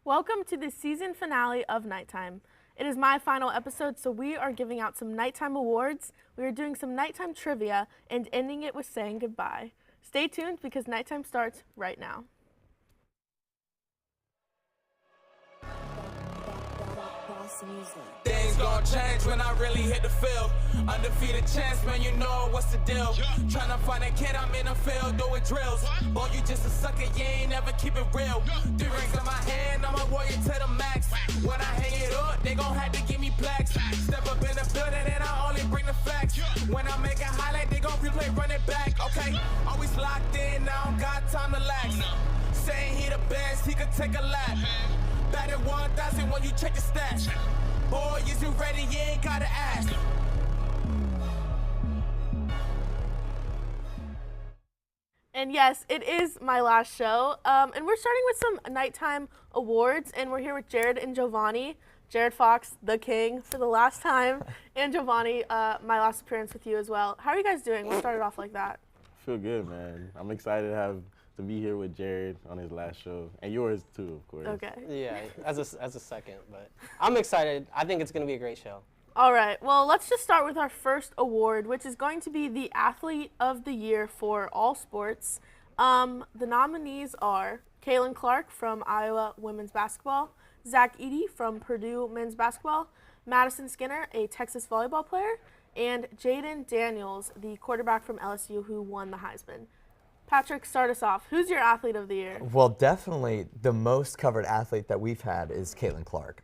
Welcome to the season finale of Nighttime. It is my final episode, so we are giving out some Nighttime awards, we are doing some Nighttime trivia, and ending it with saying goodbye. Stay tuned because Nighttime starts right now. Things gon' change when I really hit the field. Undefeated champs, man, you know what's the deal. Tryna find a kid, I'm in the field doing drills. Boy, you just a sucker, you ain't never keep it real. 3 rings in my hand, I'm a warrior to the max. When I hang it up, they gon' have to give me plaques. Step up in the building and I only bring the facts. When I make a highlight, they gon' replay, run it back. Okay, always locked in, now I don't got time to lax. Saying he the best, he could take a lap. Batted 1,000 when you check the stats. Boy, is you ready? You ain't gotta ask. And yes, it is my last show. And we're starting with some Nighttime awards, and we're here with Jared and Giovanni. Jared Fox, the king, for the last time, and Giovanni, my last appearance with you as well. How are you guys doing? We'll start it off like that. I feel good, man. I'm excited to be here with Jared on his last show, and yours too, of course. Okay. Yeah, as a second, but I'm excited. I think it's going to be a great show. All right, well, let's just start with our first award, which is going to be the Athlete of the Year for all sports. The nominees are Kaylin Clark from Iowa women's basketball, Zach Edey from Purdue men's basketball, Madison Skinner, a Texas volleyball player, and Jaden Daniels, the quarterback from LSU who won the Heisman. Patrick, start us off. Who's your Athlete of the Year? Well, definitely the most covered athlete that we've had is Caitlin Clark.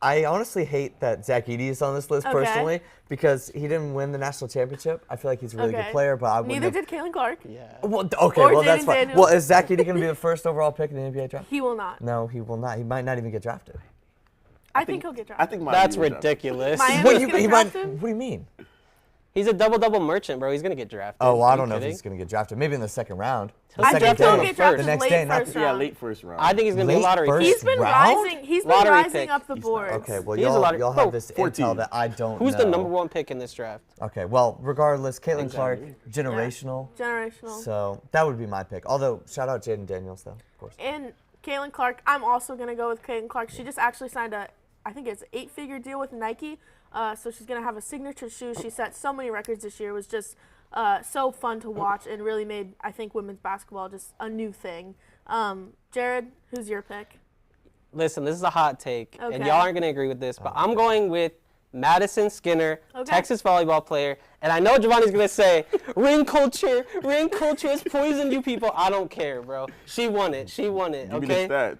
I honestly hate that Zach Edey is on this list personally because he didn't win the national championship. I feel like he's a really good player, but I wouldn't. Neither did Caitlin Clark. Yeah. Well, okay, Or well that's Jaden fine. Daniels. Well, is Zach Edey going to be the first overall pick in the NBA draft? He will not. No, he will not. He might not even get drafted. I think he'll get I drafted. think Miami That's will draft. ridiculous. Miami- What, He's gonna draft him? what do you mean? He's a double-double merchant, bro. He's going to get drafted. Oh, well, Are I you don't know if kidding? he's going to get drafted. Maybe in the second round. The I second think he'll day. get drafted The next late day, not first the- Yeah, round. late first round. I think he's going to be a Late lottery first pick. He's been round? rising. He's been Lottery rising pick. up the He's boards. not. Okay, well, He's a y'all lottery- have Bro, this 14. intel that I don't Who's know. the number 1 pick in this draft? Okay, well, regardless, Caitlin Clark, Exactly. generational. Generational. So that would be my pick. Although, shout out Jaden Daniels, though, of course. And Kaylin Clark, I'm also going to go with Kaylin Clark. She just actually signed I think it's 8-figure deal with Nike. So she's going to have a signature shoe. She set so many records this year. It was just so fun to watch and really made, I think, women's basketball just a new thing. Jared, who's your pick? Listen, this is a hot take, Okay. and y'all aren't going to agree with this, but I'm going with Madison Skinner, Okay. Texas volleyball player. And I know Giovanni's going to say, ring culture has poisoned you people. I don't care, bro. She won it. Give Okay? me the stats.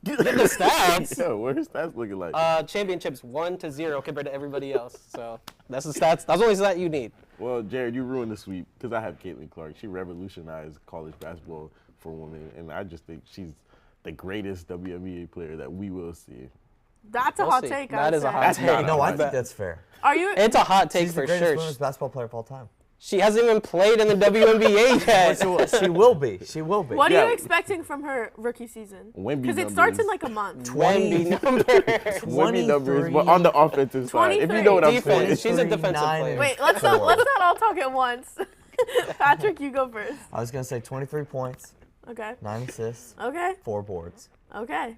Get the stats. Yo, what are his stats looking like? Championships 1-0 compared to everybody else. So that's the stats. That's the only stat you need. Well, Jared, you ruined the sweep because I have Caitlin Clark. She revolutionized college basketball for women, and I just think she's the greatest WNBA player that we will see. That's a We'll hot see. take, That I would is a say. hot That's take. not No, I a think that's fair. Are you? It's a hot take She's the for greatest sure. women's basketball player of all time. She hasn't even played in the WNBA yet. She will be. She will be. What are Yeah. you expecting from her rookie season? Wemby Because it starts in numbers. like a month. Wemby numbers. Wemby numbers, but on the offensive side. If you know what I'm 23. saying. Defense. She's a defensive 39 player. and Wait, let's not all talk at once. Patrick, you go first. I was going to say 23 points, Okay. 9 assists, Okay. 4 boards. Okay.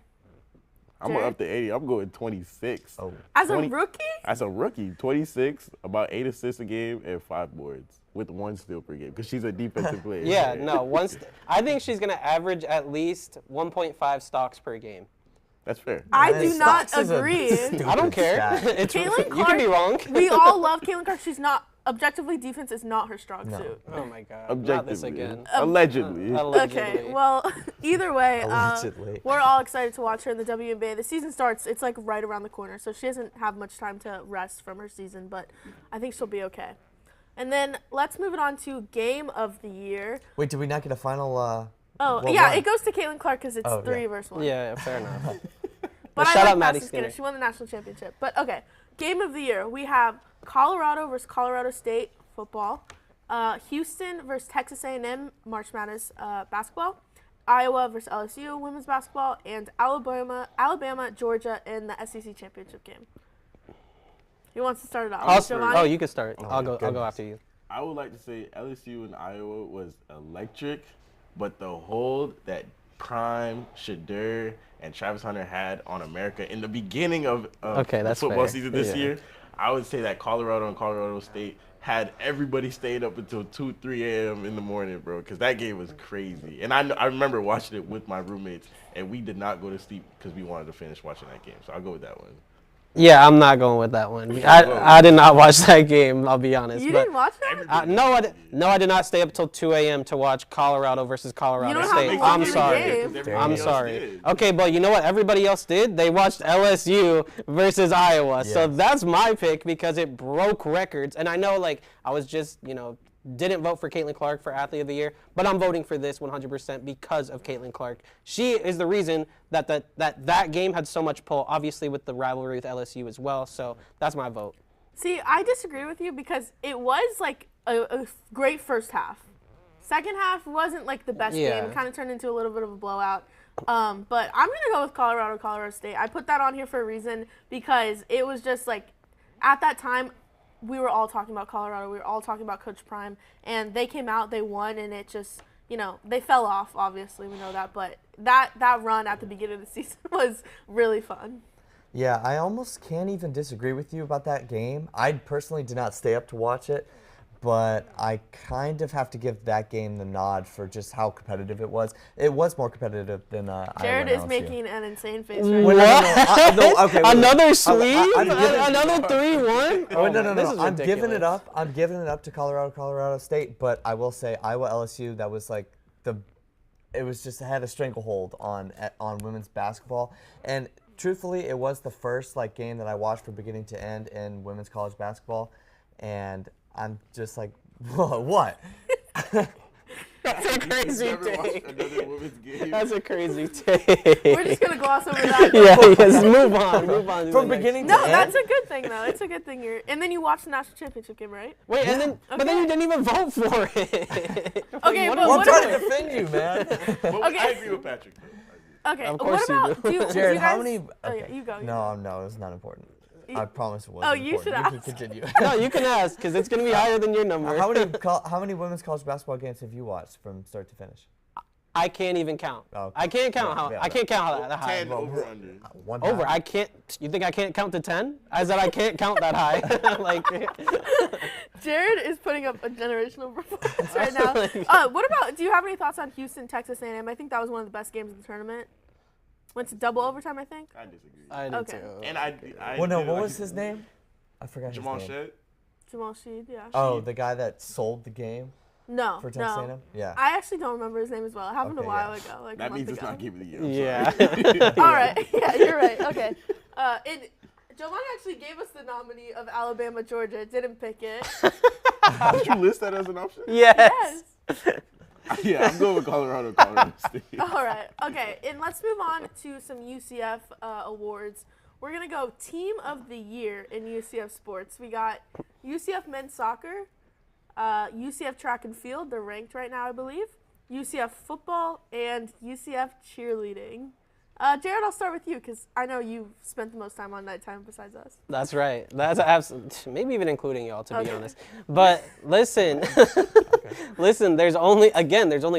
I'm Jared? up to 80. I'm going 26. Oh. As 20 a rookie? As a rookie, 26, about 8 assists a game and 5 boards with 1 steal per game because she's a defensive player. Yeah, no. I think she's going to average at least 1.5 stocks per game. That's fair. I Man, do not Stocks is a agree. stupid I don't care. stat. It's, Kaylin you Clark, can be wrong. we all love Kaylin Clark. She's not, objectively, defense is not her strong suit. Oh, my God. Objectively. Not this again. Allegedly. Allegedly. Okay, well, either way, Allegedly. we're all excited to watch her in the WNBA. The season starts, it's like right around the corner, so she doesn't have much time to rest from her season, but I think she'll be okay. And then let's move it on to Game of the Year. Wait, did we not get a final? Oh, what yeah, won? it goes to Caitlin Clark because it's Oh, 3 yeah. versus 1. Yeah, fair enough. But I shout like out Maddie Madison Skinner. Skinner. She won the national championship. But okay, Game of the Year. We have Colorado versus Colorado State football, Houston versus Texas A&M March Madness basketball, Iowa versus LSU women's basketball, and Alabama, Georgia in the SEC championship game. Who wants to start it off? Giovanni? Oh, you can start. I'll go goodness. after you. I would like to say LSU and Iowa was electric, but the hold that Prime, Shadur, and Travis Hunter had on America in the beginning of Okay, that's football fair. season this Yeah. year, I would say that Colorado and Colorado State had everybody stayed up until 2, 3 a.m. in the morning, bro, because that game was crazy. And I remember watching it with my roommates, and we did not go to sleep because we wanted to finish watching that game. So I'll go with that one. Yeah, I'm not going with that one. I did not watch that game, I'll be honest. You but didn't watch that? No, I did not stay up till 2 a.m. to watch Colorado versus Colorado You don't have State. to watch I'm the sorry. game. I'm sorry. Okay, but you know what everybody else did? They watched LSU versus Iowa. So that's my pick because it broke records. And I know, like, I was just, didn't vote for Caitlin Clark for Athlete of the Year, but I'm voting for this 100% because of Caitlin Clark. She is the reason that game had so much pull, obviously with the rivalry with LSU as well. So that's my vote. See, I disagree with you because it was like a great first half. Second half wasn't like the best game. It kind of turned into a little bit of a blowout. But I'm going to go with Colorado State. I put that on here for a reason because it was just like at that time, we were all talking about Colorado. We were all talking about Coach Prime. And they came out, they won, and it just, they fell off, obviously. We know that. But that run at the beginning of the season was really fun. Yeah, I almost can't even disagree with you about that game. I personally did not stay up to watch it, but I kind of have to give that game the nod for just how competitive it was. It was more competitive than Jared Iowa is and LSU. making an insane face right What? now. No, okay, wait. Another sweep? I'm Another 3-1? Oh, no. This is I'm giving it ridiculous. up. I'm giving it up to Colorado State, but I will say Iowa LSU, that was like it was just had a stranglehold on women's basketball. And truthfully, it was the first game that I watched from beginning to end in women's college basketball, and I'm just like, whoa, what? That's a crazy Never watched take. another women's game. That's a crazy take. We're just going to gloss over that. yes, move on to the From next. beginning to No, end? that's a good thing, though. It's a good thing and then you watched the national championship game, right? Wait, but then you didn't even vote for it. Okay, but Well, I'm what trying to about, defend you, man. But Okay. I agree with Patrick. okay, Of course what you about, do. do you Jared, guys, how many? Oh, yeah, you go. No, it's not important. I promise it wasn't Oh, you important. should You ask. can continue. No, you can ask because it's going to be higher than your number. How many women's college basketball games have you watched from start to finish? I can't even count. Oh, okay. I can't count Yeah, I can't count how that high. 10 over under. One Over. time. I can't. You think I can't count to 10? I said I can't count that high. Like. Jared is putting up a generational performance right now. What about, do you have any thoughts on Houston, Texas A&M? I think that was one of the best games of the tournament. Went to double overtime, I think. I disagree. I do Okay. too. And I Well, no, did what like was his name? I forgot Jamal his name. Shedd. Jamal Sheed, yeah. Oh, the guy that sold the game No, for Texas no. A&M? Yeah. I actually don't remember his name as well. It happened Okay, a while yeah. ago, like a That month means it's ago. not game of the year. I'm Yeah. sorry. All right. Yeah, you're right. Okay. Giovanni actually gave us the nominee of Alabama, Georgia. Didn't pick it. Did you list that as an option? Yes. Yes. Yeah, I'm going with Colorado State. All right. Okay. And let's move on to some UCF awards. We're going to go Team of the Year in UCF sports. We got UCF men's soccer, UCF track and field. They're ranked right now, I believe. UCF football, and UCF cheerleading. Jared, I'll start with you because I know you've spent the most time on nighttime besides us. That's right. That's maybe even including y'all, to be Okay. honest. But listen, listen. There's only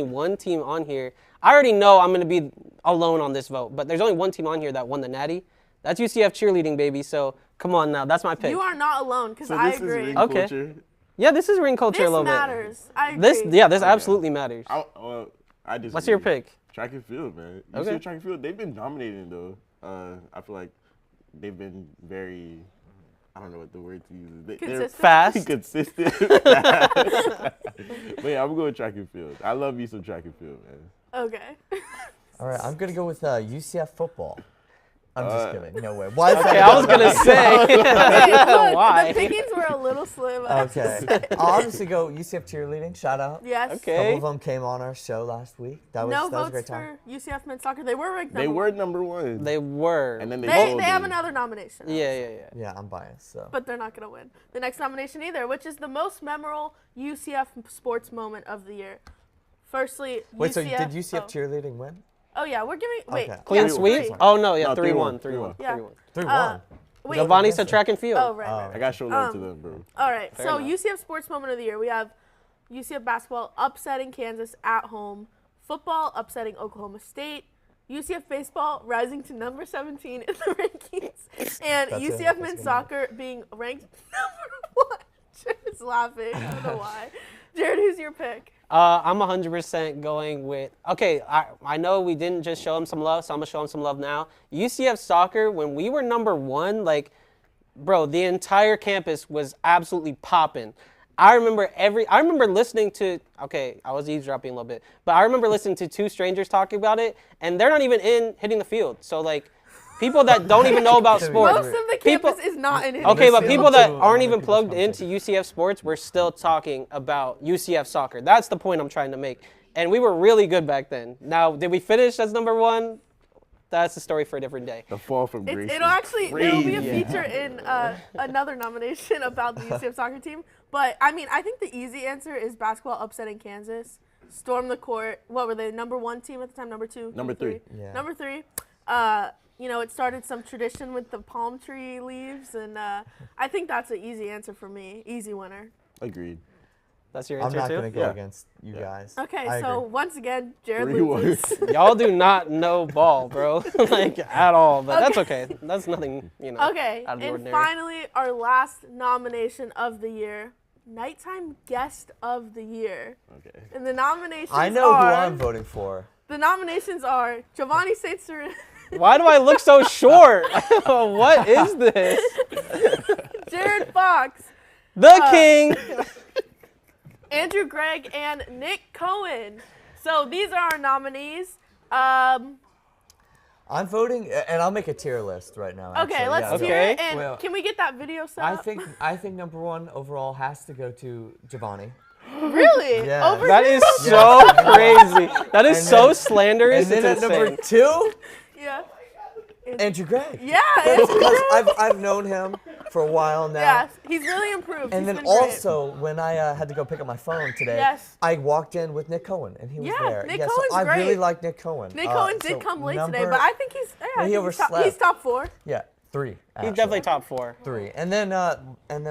one team on here. I already know I'm going to be alone on this vote, but there's only one team on here that won the Natty. That's UCF cheerleading, baby. So come on now, that's my pick. You are not alone because So I this is agree. ring Okay. culture. Yeah, this is ring culture This a little matters. I agree. bit. This absolutely matters. I disagree. What's your pick? Track and field, man. Okay. UCF track and field, they've been dominating though. I feel like they've been very, I don't know what the word to use is. They're Consistent. Fast. consistent. But yeah, I'm going with track and field. I love me some track and field, man. Okay. All right, I'm going to go with UCF football. I'm just kidding. No way. Why is Okay, that? I was gonna say. Okay, look, Why? the pickings were a little slim. Okay. I'll honestly go UCF cheerleading. Shout out. Yes. A Okay. couple of them came on our show last week. That was, No that was a votes great time. for UCF men's soccer. They were ranked They number were one. number one. They were. and then They folded. have another nomination. Yeah. Yeah, I'm biased. So. But they're not going to win the next nomination either, which is the most memorable UCF sports moment of the year. Firstly, Wait, UCF. so did UCF cheerleading win? Oh, yeah. We're giving. Wait. Okay. Clean yeah, sweep? three. Oh no, yeah, No, 3-1. 3-1. Yeah. 3-1. 3-1. Wait. Giovanni said track and field. Oh, right. I got to show love to them, bro. All right. Fair so enough. UCF sports moment of the year. We have UCF basketball upsetting Kansas at home football upsetting Oklahoma State, UCF baseball rising to number 17 in the rankings, and UCF men's soccer being ranked number 1. Jared's laughing. I don't know why. Jared, who's your pick? I'm 100% going with, okay, I know we didn't just show him some love, so I'm going to show him some love now. UCF soccer, when we were number 1, like, bro, the entire campus was absolutely popping. I remember listening to, okay, I was eavesdropping a little bit, but I remember listening to 2 strangers talking about it, and they're not even hitting the field. So, like, people that don't even know about sports. Most of the campus is not in it. Okay, but people that aren't even plugged into UCF sports, we're still talking about UCF soccer. That's the point I'm trying to make. And we were really good back then. Now, did we finish as number 1? That's a story for a different day. The fall from grace. It'll be a feature in another nomination about the UCF soccer team. But, I mean, I think the easy answer is basketball upsetting Kansas. Storm the court. What were they, number 1 team at the time? Number 2? Number 3. Yeah. Number 3. You know, it started some tradition with the palm tree leaves, and I think that's an easy answer for me. Easy winner. Agreed. That's your I'm answer not too? going to go against you guys. Okay, I so agree. once again, Jared 3-1. loses. Y'all do not know ball, bro. Like, at all. But that's okay. That's nothing, you know, Okay, out of the and ordinary. finally, our last nomination of the year, Nighttime Guest of the Year. Okay. And the nominations I know are... who I'm voting for. The nominations are Giovanni St. Cyr, Why do I look so short? What is this? Jared Fox, The King. Andrew Gregg, and Nick Cohen. So these are our nominees. I'm voting, and I'll make a tier list right now. Okay, actually. let's Yeah, hear Okay. it. And Well, can we get that video set I up? think number 1 overall has to go to Giovanni. Really? Yeah. Over That here? is so crazy. That is And so then- slanderous. And then It's at number insane. 2, Yeah. Andrew Gregg. Yeah, it's Because I've known him for a while now. Yeah, he's really improved. And He's then been great. also, when I had to go pick up my phone today, Yes. I walked in with Nick Cohen, and he was Yeah, there. Nick so Cohen's I really great. like Nick Cohen. Nick Cohen so did come late today, number- but I think he's Well, he he's top 4. Yeah, 3. He's actually. definitely top 4. 3. And then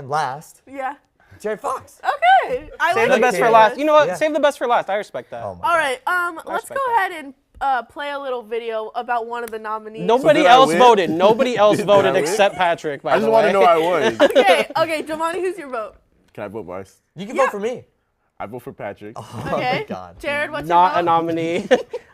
last, Yeah. Jared Fox. Okay. I Save like the best it. for last. You know what? Yeah. Save the best for last. I respect that. Oh my All God. right. Let's respect go that. ahead and play a little video about one of the nominees. Nobody did I else win? voted. Nobody else Did voted I win? except Patrick, by I the just way. want to know I won. Okay, Giovanni, who's your vote? Can I vote Mars? You can Yeah. vote for me. I vote for Patrick. Oh Okay. my God. Jared, what's Not your a vote? nominee.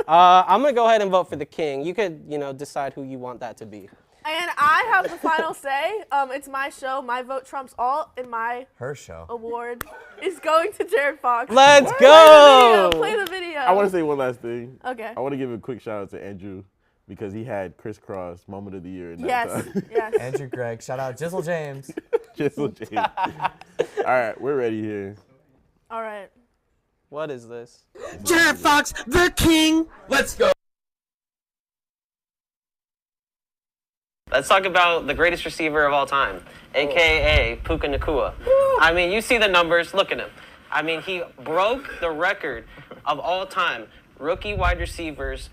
I'm going to go ahead and vote for the King. You could, decide who you want that to be. And I have the final say. It's my show. My vote trumps all, and my Her show. award is going to Jared Fox. Let's Play go! the video. I want to say one last thing. Okay. I want to give a quick shout out to Andrew because he had crisscross moment of the year. In that Yes. time. Yes. Andrew Gregg. Shout out Jizzle James. Jizzle James. All right, we're ready here. All right. What is this? Jared Fox, the King. Let's go. Let's talk about the greatest receiver of all time, a.k.a. Puka Nacua. I mean, you see the numbers. Look at him. I mean, he broke the record of all time. Rookie wide receivers.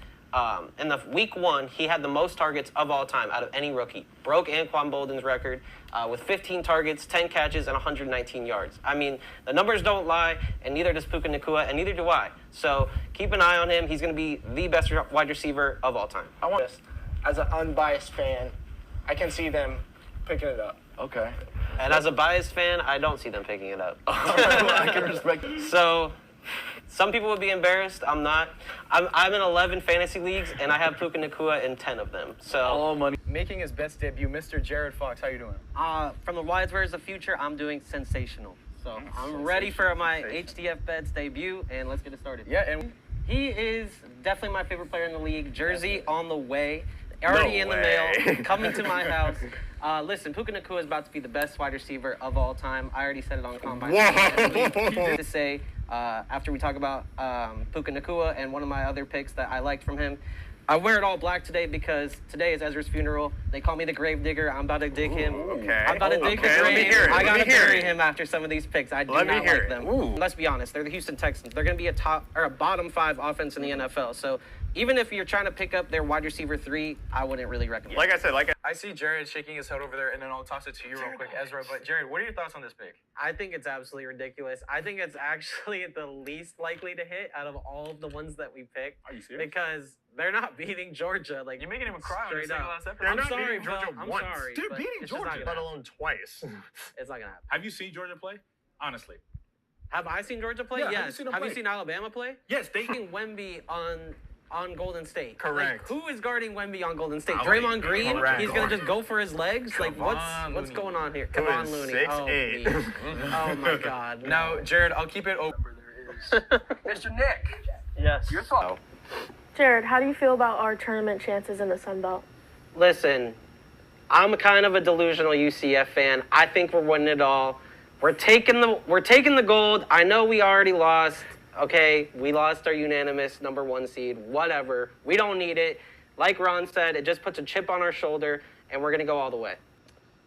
In the week 1, he had the most targets of all time out of any rookie. Broke Anquan Bolden's record with 15 targets, 10 catches, and 119 yards. I mean, the numbers don't lie, and neither does Puka Nacua, and neither do I. So keep an eye on him. He's going to be the best wide receiver of all time. I want this as an unbiased fan. I can see them picking it up. Okay. And as a biased fan, I don't see them picking it up. I can respect it. So, some people would be embarrassed. I'm not. I'm in 11 fantasy leagues, and I have Puka Nacua in 10 of them. So, All money. Making his best debut, Mr. Jared Fox. How you doing? from the Wise Words of the Future, I'm doing sensational. So, I'm ready for my HDF Beds debut, and let's get it started. Yeah, and He is definitely my favorite player in the league. Jersey on the way. Already in the way. mail. Coming to my house. Listen, Puka Nacua is about to be the best wide receiver of all time. I already said it on Combine. To say, after we talk about Puka Nacua and one of my other picks that I liked from him, I wear it all black today because today is Ezra's funeral. They call me the grave digger. I'm about to dig him. okay. I'm about to dig the Okay, let me grave. hear it. I Let gotta me hear bury it. him after some of these picks. I do Let me not hear like it. them. Ooh. Let's be honest. They're the Houston Texans. They're going to be a top or a bottom 5 offense in the NFL. So even if you're trying to pick up their wide receiver 3, I wouldn't really recommend. Like I said, I see Jared shaking his head over there, and then I'll toss it to you real quick, Ezra. But Jared, what are your thoughts on this pick? I think it's absolutely ridiculous. I think it's actually the least likely to hit out of all of the ones that we picked. Are you serious? Because they're not beating Georgia. Like, You're making him cry on the straight second up. last episode. I'm They're not sorry, beating Georgia I'm once. sorry. They're but beating it's just not Georgia, gonna let alone twice. It's not gonna happen. Have you seen Georgia play? Honestly. Have I seen Georgia play? Yeah, Yes. have you seen them Have you play? seen Alabama play? Yes, they Taking Wemby on Golden State. Correct. Like, who is guarding Wemby on Golden State? Looney. Draymond Green? Correct. He's gonna just go for his legs? Like, what's Looney. going on here? Who Kevon is Looney. 6'8". Oh my God. Now, Jared, I'll keep it open. Mr. Nick. Yes. Your thought. Jared, how do you feel about our tournament chances in the Sun Belt? Listen, I'm kind of a delusional UCF fan. I think we're winning it all. We're taking the gold. I know we already lost. Okay, we lost our unanimous #1 seed. Whatever. We don't need it. Like Ron said, it just puts a chip on our shoulder, and we're gonna go all the way.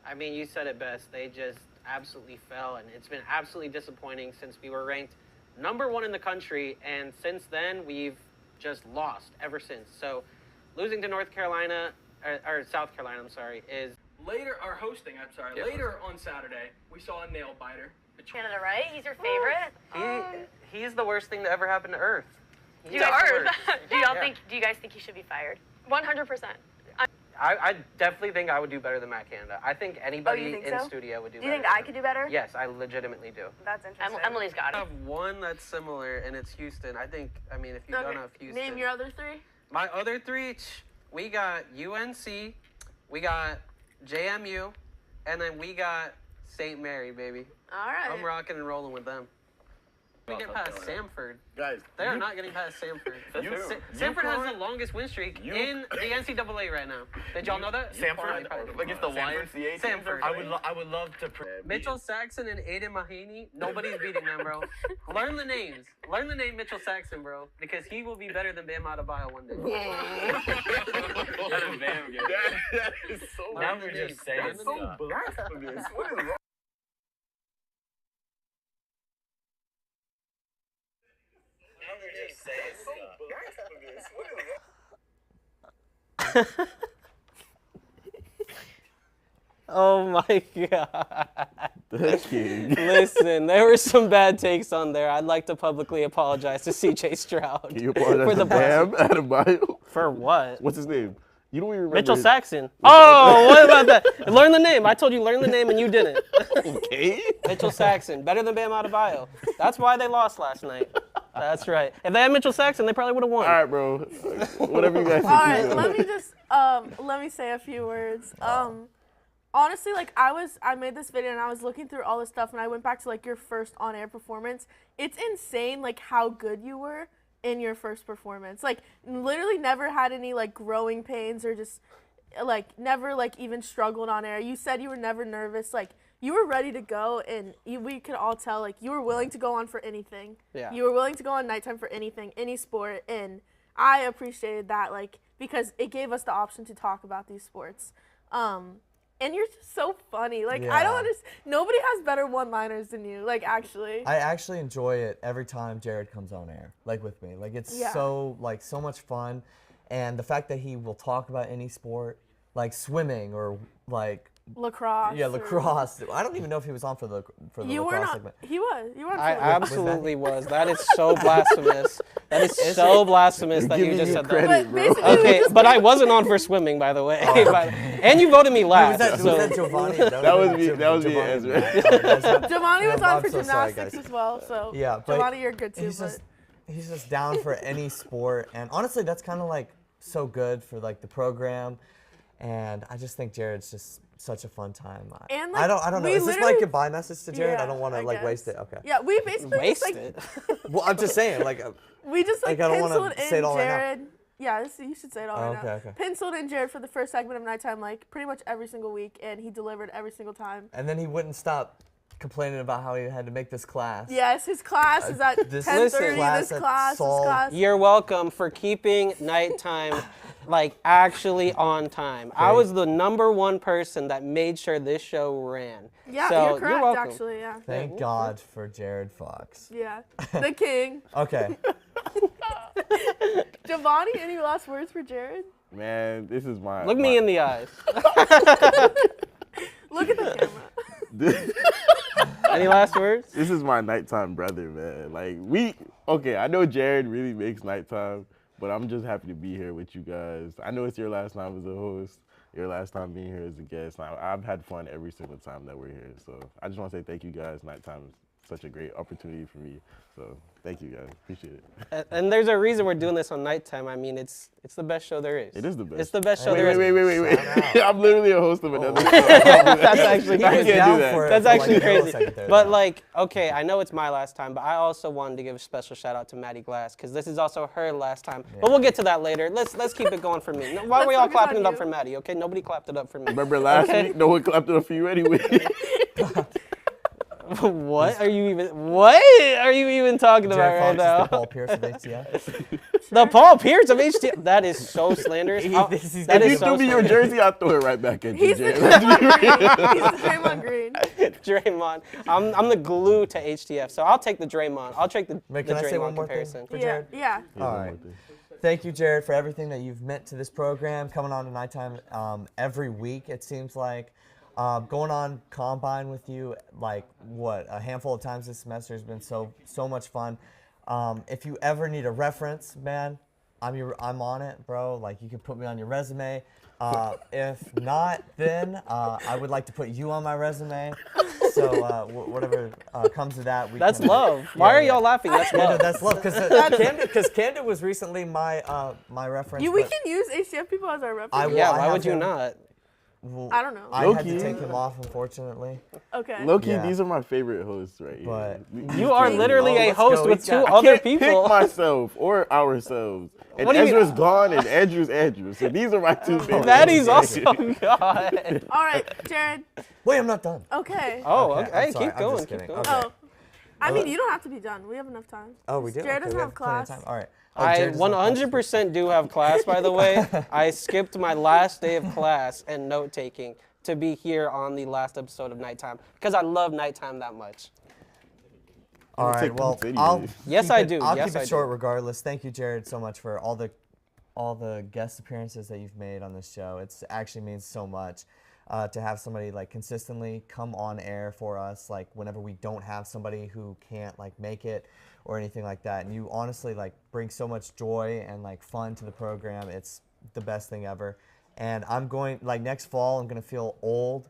I mean, you said it best. They just absolutely fell, and it's been absolutely disappointing since we were ranked #1 in the country, and since then we've just lost ever since. So, losing to North Carolina or South Carolina, I'm sorry, is. Later on Saturday, we saw a nail biter. Canada, right? He's your favorite? He's the worst thing to ever happen to Earth. Do you guys think he should be fired? 100%. I definitely think I would do better than Matt Canada. I think anybody you think in so? studio would do Do you better. think I could do better? Yes, I legitimately do. That's interesting. Emily's got I it. have one that's similar, and it's Houston. I mean, if you don't have Houston. Name your other 3. My other 3, we got UNC, we got JMU, and then we got St. Mary, baby. All right. I'm rocking and rolling with them. We get past Samford. Guys, They are not getting past Samford. Samford UConn- has the longest win streak in the NCAA right now. Did y'all know that? Samford, against the YMCA team. Samford. I would love to. Mitchell Saxon and Aiden Mahaney, nobody's beating them, bro. Learn the names. Learn the name Mitchell Saxon, bro, because he will be better than Bam Adebayo one day. That is so. Now we're just saying stuff. Blasphemous. What is wrong? Oh my God. The king. Listen, there were some bad takes on there. I'd like to publicly apologize to CJ Stroud. Can you apologize for the to Bam Adebayo? For what? What's his name? You don't even remember. Mitchell his- Saxon. Oh, what about that? Learn the name. I told you learn the name and you didn't. Okay. Mitchell Saxon, better than Bam Adebayo. That's why they lost last night. That's right. If they had Mitchell Saxon, they probably would have won. All right, bro. Whatever you guys think. All right, let me just let me say a few words. Honestly, like I made this video and I was looking through all this stuff and I went back to like your first on-air performance. It's insane like how good you were in your first performance. Like literally never had any like growing pains or just like never like even struggled on air. You said you were never nervous. Like you were ready to go and we could all tell like you were willing to go on for anything. Yeah. You were willing to go on nighttime for anything, any sport, and I appreciated that like because it gave us the option to talk about these sports. And you're just so funny. Like, I don't understand. Nobody has better one-liners than you, like, actually. I actually enjoy it every time Jared comes on air, like, with me. Like, it's so much fun. And the fact that he will talk about any sport, like swimming or, like... Lacrosse. Yeah, lacrosse. I don't even know if he was on for the lacrosse segment. He was. You were on I for absolutely was. That is so blasphemous. That is so blasphemous that you just said that. But okay, but I wasn't on for swimming, by the way. And you voted me last. Was that Giovanni? That was me, Ezra. Giovanni was on for so sorry, gymnastics guys. as well, so Yeah, but Giovanni, you're good too. He's just down for any sport, and honestly, that's kind of like so good for like the program, and I just think Jared's just such a fun time. And, like, I don't know. Is this my goodbye message to Jared? I don't want to like waste it. Okay. Yeah, we basically Waste just, like, it. Well, I'm just saying, like. We just like I don't wanna penciled in say it all right now. Jared. Yeah, you should say it all right now. Okay. Penciled in Jared for the first segment of Nighttime, like pretty much every single week, and he delivered every single time. And then he wouldn't stop complaining about how he had to make this class. Yes, his class is at 10:30. This class. You're welcome for keeping Nighttime like actually on time. I was the #1 person that made sure this show ran. Yeah, so you're correct, welcome. actually, yeah. Thank God for Jared Fox. Yeah, the king. Okay. Giovanni, any last words for Jared? Man, this is my. Look me in the eyes. Look at the camera. Any last words? This is my nighttime brother, man. Like I know Jared really makes nighttime, but I'm just happy to be here with you guys. I know it's your last time as a host, your last time being here as a guest. I've had fun every single time that we're here. So I just want to say thank you guys. Nighttime is such a great opportunity for me. So thank you guys. Appreciate it. And there's a reason we're doing this on nighttime. I mean, it's the best show there is. It is the best. It's the best show there is. Wait. I'm literally a host of another show. That's actually I crazy. can't do that. That's actually crazy. But yeah. like, okay, I know it's my last time, but I also wanted to give a special shout out to Maddie Glass because this is also her last time. Yeah. But we'll get to that later. Let's keep it going for me. Why are we all clapping it up for Maddie? Okay, nobody clapped it up for me. Remember last week? No one clapped it up for you anyway. What are you even talking about right now? The Paul Pierce of HTF. The Paul Pierce of HTF. That is so slanderous. If you threw me your jersey, I'll throw it right back at you. He's the Draymond Green. Draymond. I'm the glue to HTF, so I'll take the Draymond. I'll take the Wait, can I say one more comparison. thing for Jared? Yeah. All right. Thank you, Jared, for everything that you've meant to this program, coming on to Nighttime every week, it seems like. Going on Combine with you, like, a handful of times this semester has been so much fun. If you ever need a reference, man, I'm on it, bro. Like, you can put me on your resume. If not, then I would like to put you on my resume. So whatever comes of that, That's love. Why are y'all laughing? That's love. Yeah, that's love. Because Camden was recently my reference. We can use HCF people as our reference. Why would you not? Well, I don't know. I had to take him off, unfortunately. Okay. Low-key, these are my favorite hosts right here. But you are literally a host with two other people. I can't pick myself or ourselves. And Ezra's gone and Andrew's Andrew. So these are my two favorites. Maddie's also gone. All right, Jared. Wait, I'm not done. Okay. Oh, okay. Hey, Sorry, keep going. Keep going. Okay. Oh. I mean, you don't have to be done. We have enough time. Oh, we do? Jared doesn't have class. All right. I 100% do have class, by the way. I skipped my last day of class and note-taking to be here on the last episode of Nighttime because I love Nighttime that much. All right, well, I'll keep it short regardless. Thank you, Jared, so much for all the guest appearances that you've made on this show. It actually means so much to have somebody like consistently come on air for us, like whenever we don't have somebody who can't like make it or anything like that. And you honestly like bring so much joy and like fun to the program. It's the best thing ever. And I'm going like next fall. I'm gonna feel old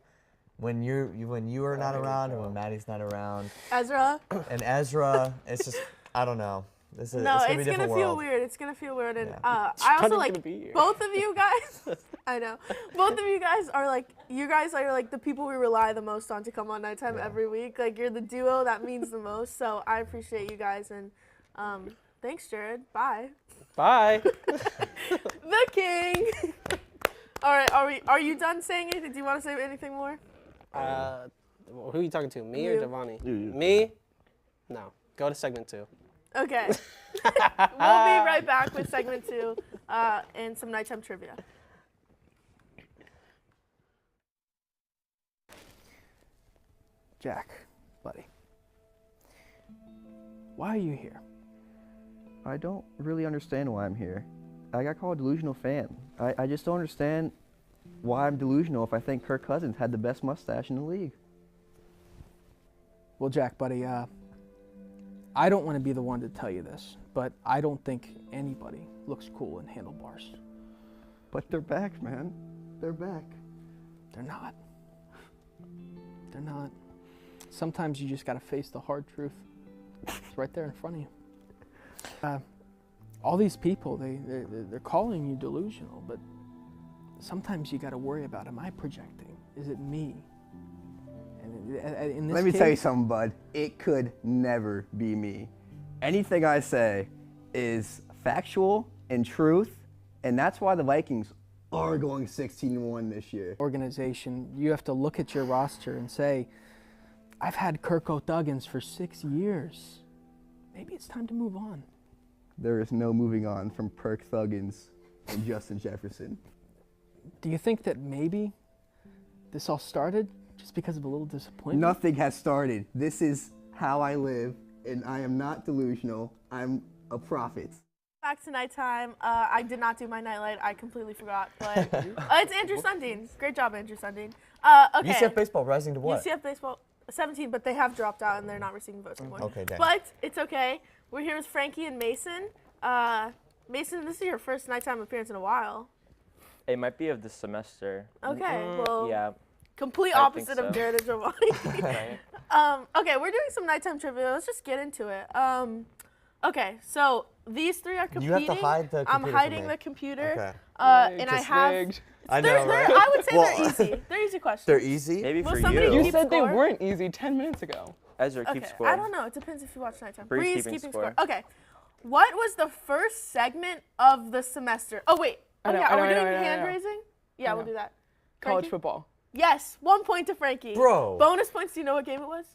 when you are not around and when Maddie's not around. Ezra. And Ezra, it's just I don't know. It's gonna feel weird. It's gonna feel weird, and I also like both of you guys. I know, both of you guys are like the people we rely the most on to come on Nighttime every week. Like you're the duo that means the most. So I appreciate you guys, and thanks, Jared. Bye. Bye. The king. All right, are you done saying anything? Do you want to say anything more? Who are you talking to? Me or Giovanni? You. Me? No. Go to segment 2. Okay. We'll be right back with segment 2 and some Nighttime trivia. Jack, buddy, why are you here? I don't really understand why I'm here. I got called a delusional fan. I just don't understand why I'm delusional if I think Kirk Cousins had the best mustache in the league. Well, Jack, buddy, I don't want to be the one to tell you this, but I don't think anybody looks cool in handlebars. But they're back, man. They're back. They're not. They're not. Sometimes you just got to face the hard truth. It's right there in front of you. All these people, they're calling you delusional, but sometimes you got to worry about, am I projecting? Is it me? And in this Let me case, tell you something, bud. It could never be me. Anything I say is factual and truth, and that's why the Vikings are going 16-1 this year. Organization, you have to look at your roster and say, I've had Kirk O'Duggins for 6 years. Maybe it's time to move on. There is no moving on from Kirk Thuggins and Justin Jefferson. Do you think that maybe this all started just because of a little disappointment? Nothing has started. This is how I live, and I am not delusional. I'm a prophet. Back to nighttime. I did not do my nightlight. I completely forgot. But it's Andrew Sundin. Great job, Andrew Sundin. Okay. UCF baseball rising to what? UCF baseball 17, but they have dropped out and they're not receiving votes anymore. Okay, dang. But it's okay. We're here with Frankie and Mason. Mason, this is your first nighttime appearance in a while. It might be of the semester. Okay, well, yeah. Complete opposite of Jared and Giovanni. Right. Okay, we're doing some nighttime trivia. Let's just get into it. Okay, so these three are competing. You have to hide the computer. I'm hiding the computer. Okay. And I have. Rigged. I know, right? I would say they're easy. They're easy questions. They're easy? Maybe Will for somebody you. You keep said they score? weren't easy 10 minutes ago. Ezra, keep score. I don't know. It depends if you watch nighttime. Bree's keeping keeping score. score. Okay. What was the first segment of the semester? Oh, wait. I know, Are we I know, doing I know, I hand know. raising? Yeah, we'll do that. College Frankie? football. Yes, 1 point to Frankie. Bro. Bonus points. Do you know what game it was?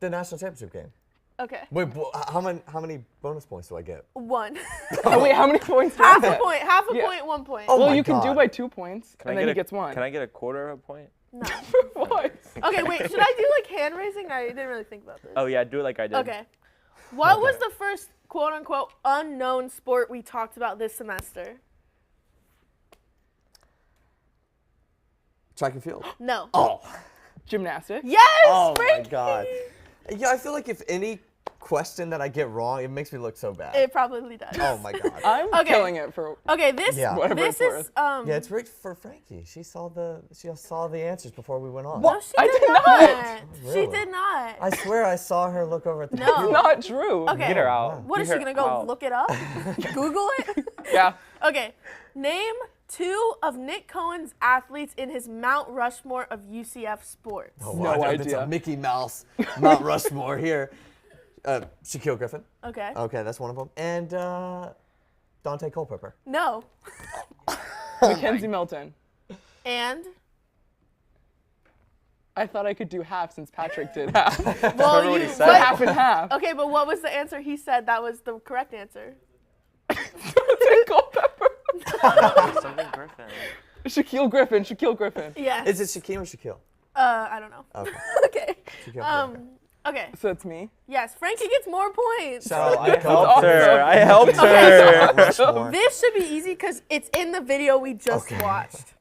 The national championship game. Okay. Wait, how many bonus points do I get? 1. Oh, wait, how many points do Half I a get? point. Half a Yeah. point. 1 point. Oh well, my you can God. do by 2 points, Can and I then get he gets 1. Can I get a quarter of a point? No. What? Okay, wait. Should I do like hand raising? I didn't really think about this. Oh yeah, do it like I did. Okay. What was the first quote unquote unknown sport we talked about this semester? Track and field. No. Oh. Gymnastics. Yes, Oh my Frankie! God. Yeah, I feel like if any question that I get wrong, it makes me look so bad. It probably does. Oh my God. I'm Okay. killing it for Okay, this Yeah. whatever this it's is Yeah, it's rigged for Frankie. She saw the answers before we went on. No, she I did did not. not. She Really? did not. I swear I saw her look over at the No. computer. not true. Okay. Get her out. What is Get she her gonna go out. look it up? Google it? Yeah. Okay. Name 2 of Nick Cohen's athletes in his Mount Rushmore of UCF sports. Oh, No I know It's idea. a Mickey Mouse Mount Rushmore here. Shaquille Griffin. Okay. Okay, that's one of them. And Dante Culpepper. No. Mackenzie Milton. And I thought I could do half since Patrick did half. well, what he you said. what- half and half. Okay, but what was the answer he said that was the correct answer? Culpepper. Something Griffin. Shaquille Griffin. Yes. Is it Shaquille or Shaquille? I don't know. Okay. Okay. Shaquille Okay. So it's me. Yes, Frankie gets more points. Shout out I Nick helped Culpepper. her. I helped Mount her. Rushmore. This should be easy because it's in the video we just watched.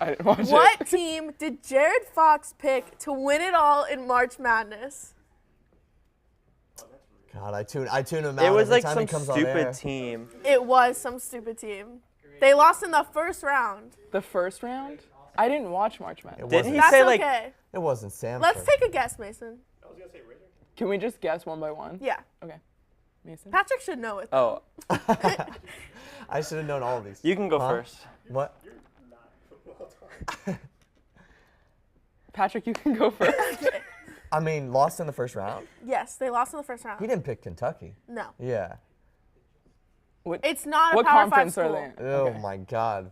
I didn't watch What it. team did Jared Fox pick to win it all in March Madness? God, I tune him out It was every like time some he comes on air. stupid team. It was some stupid team. They lost in the first round. The first round? I didn't watch March Madness. It Didn't wasn't, he That's say okay. like? it wasn't Sam. Let's take a guess, Mason. Can we just guess one by one? Yeah. Okay. Mason? Patrick should know it. Oh, I should have known all of these. you can go Huh? first. What? Patrick, you can go first. I mean, lost in the first round? Yes, they lost in the first He round. didn't pick Kentucky. No. Yeah. It's not a What Power 5 conference school. are they in? Oh Okay. my God.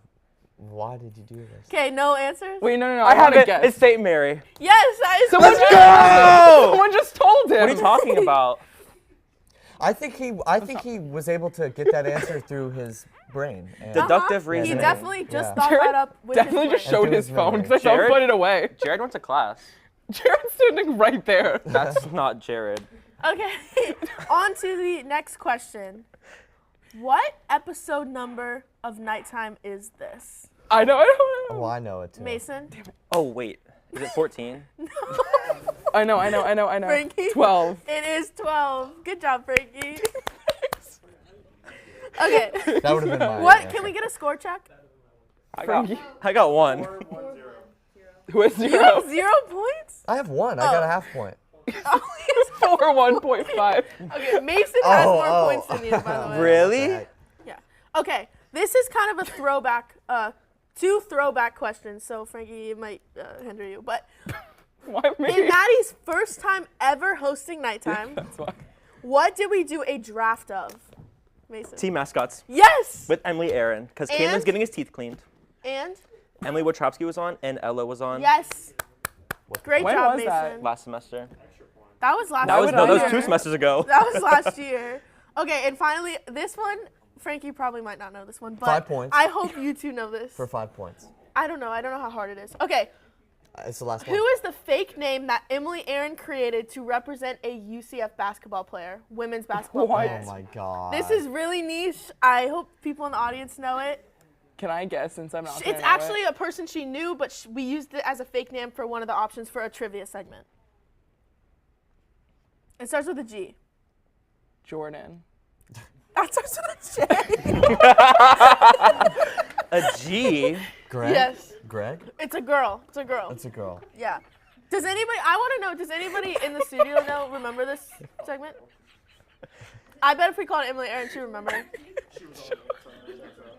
Why did you do this? Okay, no answers? Wait, no. I have wanna it. guess. It's St. Mary. Yes, that is Someone correct. Go! Someone just told him. What are you talking about? I think he was able to get that answer through his brain. And Deductive He reasoning. definitely just Yeah. thought Jared that up with definitely his just brain. showed And his through his phone because I saw him Jared? put it away. Jared went to class. Jared's standing right there. That's not Jared. Okay, on to the next question. What episode number of Nighttime is this? I know. Oh, I know it too. Mason? Oh wait, is it 14? I know. Frankie? 12. It is 12. Good job, Frankie. Okay. That would have been mine. What? Can we get a score check? I got 1. Who has You 0? have 0 points? I have one. I got a half point. Oh, he has 4, 1.5. Okay, Mason has more Oh. points than you, by the way. Really? Yeah. Okay, this is kind of a throwback, 2 throwback questions, so Frankie, it might hinder you. But Why in me? Maddie's first time ever hosting Nighttime, That's why. what did we do a draft of? Mason. Team mascots Yes! with Emily Aaron because And? Caitlin's getting his teeth cleaned. And? Emily Wachowski was on and Ella was on Yes. Great When job, was Mason. that? last semester. That was last That was year. no, that was 2 semesters ago. That was last year. Okay, and finally, this one, Frankie probably might not know this one, but 5 points. I hope you two know this. For 5 points. I don't know how hard it is. Okay, It's the last one. Who is the fake name that Emily Aaron created to represent a UCF basketball player, women's basketball player? Oh my God. This is really niche. I hope people in the audience know it. Can I guess since I'm not? It's actually a person she knew, but we used it as a fake name for one of the options for a trivia segment. It starts with a G. Jordan. That starts with a J. A G? Greg? Yes. Greg? It's a girl. It's a girl. It's a girl. Yeah. Does anybody, I want to know, does anybody in the studio remember this segment? I bet if we called Emily Aaron, she'd remember.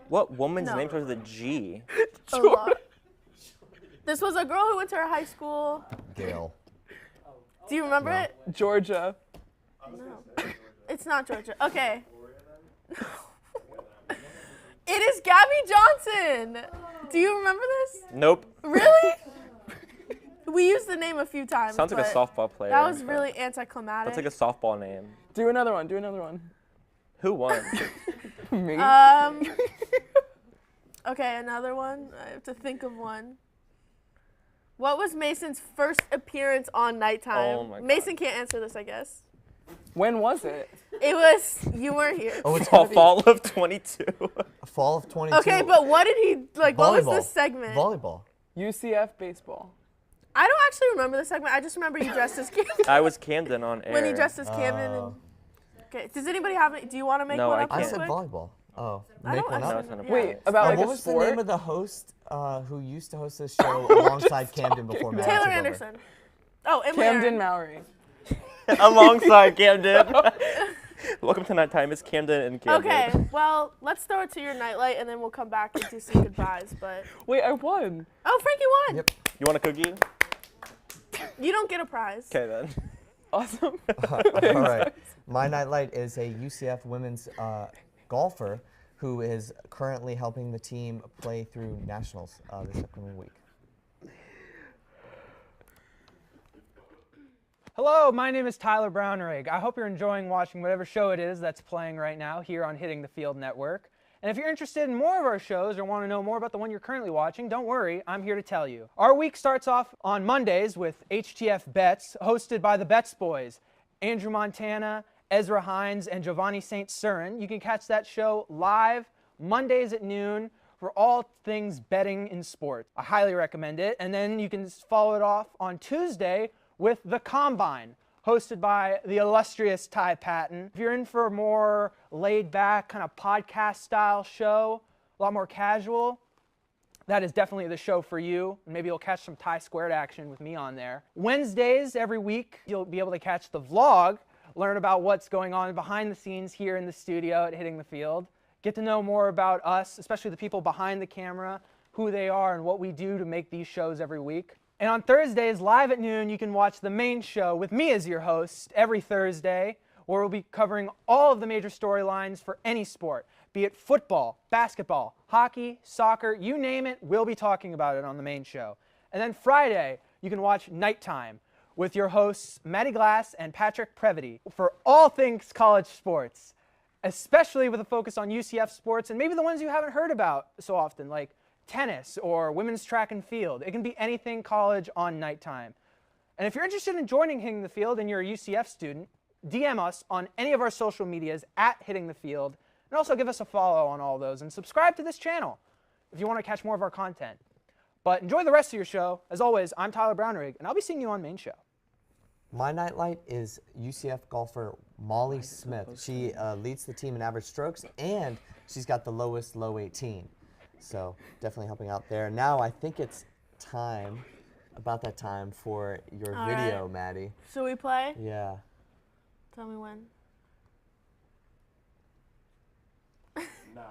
What woman's No. name starts with a G? A lot. This was a girl who went to our high school. Gail. Do you remember it? Georgia. No. It's not Georgia. Okay. It is Gabby Johnson. Do you remember this? Nope. Really? We used the name a few times. Sounds like a but softball player. That was really anticlimactic. That's like a softball name. Do another one. Do another one. Who won? Me. Okay, another one. I have to think of one. What was Mason's first appearance on Nighttime? Oh my God. Mason can't answer this, I guess. When was it? It was, you weren't here. Oh, it's Fall of 22. Fall of 22. Okay, but what did he, like, what was Volleyball. this segment? Volleyball. UCF baseball. I don't actually remember the segment. I just remember you dressed as Camden. I was Camden on air. When you dressed as Camden. And, okay, does anybody have any, do you want to make No, one I up I real said quick? volleyball. Oh, I make don't one actually- up. yeah. Wait, about like what a was sport? the name of the host who used to host this show alongside Camden before Maddie Taylor took over? Anderson. Oh, Emily Camden Aaron. Mowry. Alongside Camden. Welcome to Nighttime. It's Camden and Camden. Okay, well, let's throw it to your nightlight, and then we'll come back and do some goodbyes. But Wait, I won. oh, Frankie won. Yep. You want a cookie? You don't get a prize. Okay then. Awesome. All right. My nightlight is a UCF women's golfer who is currently helping the team play through nationals this upcoming week. Hello, my name is Tyler Brownrigg. I hope you're enjoying watching whatever show it is that's playing right now here on Hitting the Field Network. And if you're interested in more of our shows or want to know more about the one you're currently watching, don't worry, I'm here to tell you. Our week starts off on Mondays with HTF Bets, hosted by the Bets Boys, Andrew Montana, Ezra Hines, and Giovanni St. Cyrin. You can catch that show live Mondays at noon for all things betting in sports. I highly recommend it. And then you can follow it off on Tuesday with The Combine, hosted by the illustrious Ty Patton. If you're in for a more laid-back, kind of podcast-style show, a lot more casual, that is definitely the show for you. Maybe you'll catch some Ty Squared action with me on there. Wednesdays, every week, you'll be able to catch the vlog, learn about what's going on behind the scenes here in the studio at Hitting the Field, get to know more about us, especially the people behind the camera, who they are, and what we do to make these shows every week. And on Thursdays, live at noon, you can watch the main show with me as your host every Thursday, where we'll be covering all of the major storylines for any sport, be it football, basketball, hockey, soccer, you name it, we'll be talking about it on the main show. And then Friday, you can watch Nighttime with your hosts, Maddie Glass and Patrick Previty, for all things college sports, especially with a focus on UCF sports and maybe the ones you haven't heard about so often, like tennis or women's track and field. It can be anything college on Nighttime. And if you're interested in joining Hitting the Field and you're a UCF student, DM us on any of our social medias at Hitting the Field, and also give us a follow on all those, and subscribe to this channel if you want to catch more of our content. But enjoy the rest of your show. As always, I'm Tyler Brownrigg, and I'll be seeing you on Main Show. My nightlight is UCF golfer Molly Smith. She leads the team in average strokes, and she's got the lowest low 18. So definitely helping out there. Now I think it's time, about that time for your All video, right. Maddie. Should we play? Yeah. Tell me when. No.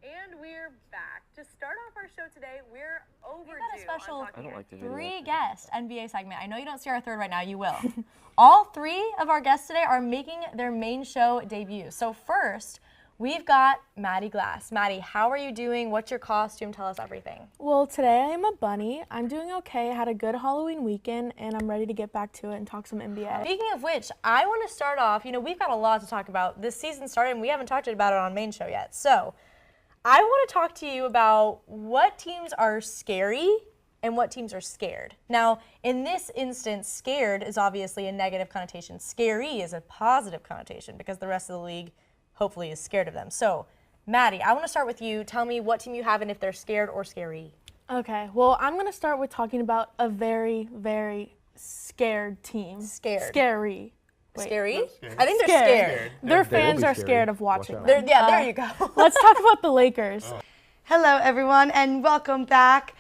And we're back. To start off our show today, we're overdue. We've got a special I don't like to do three-guest NBA segment. I know you don't see our third right now. You will. All three of our guests today are making their main show debut. So first, we've got Maddie Glass. Maddie, how are you doing? What's your costume? Tell us everything. Well, today I am a bunny. I'm doing okay. I had a good Halloween weekend, and I'm ready to get back to it and talk some NBA. Speaking of which, I want to start off, we've got a lot to talk about. This season started, and we haven't talked about it on main show yet. So I want to talk to you about what teams are scary and what teams are scared. Now, in this instance, scared is obviously a negative connotation. Scary is a positive connotation because the rest of the league hopefully is scared of them. So, Maddie, I want to start with you. Tell me what team you have and if they're scared or scary. Okay, well, I'm going to start with talking about a very, very scared team. Scared. Scary. Wait, Scary? no, I think they're scared. Their fans are scared of watching them. There you go. Let's talk about the Lakers. Hello, everyone, and welcome back.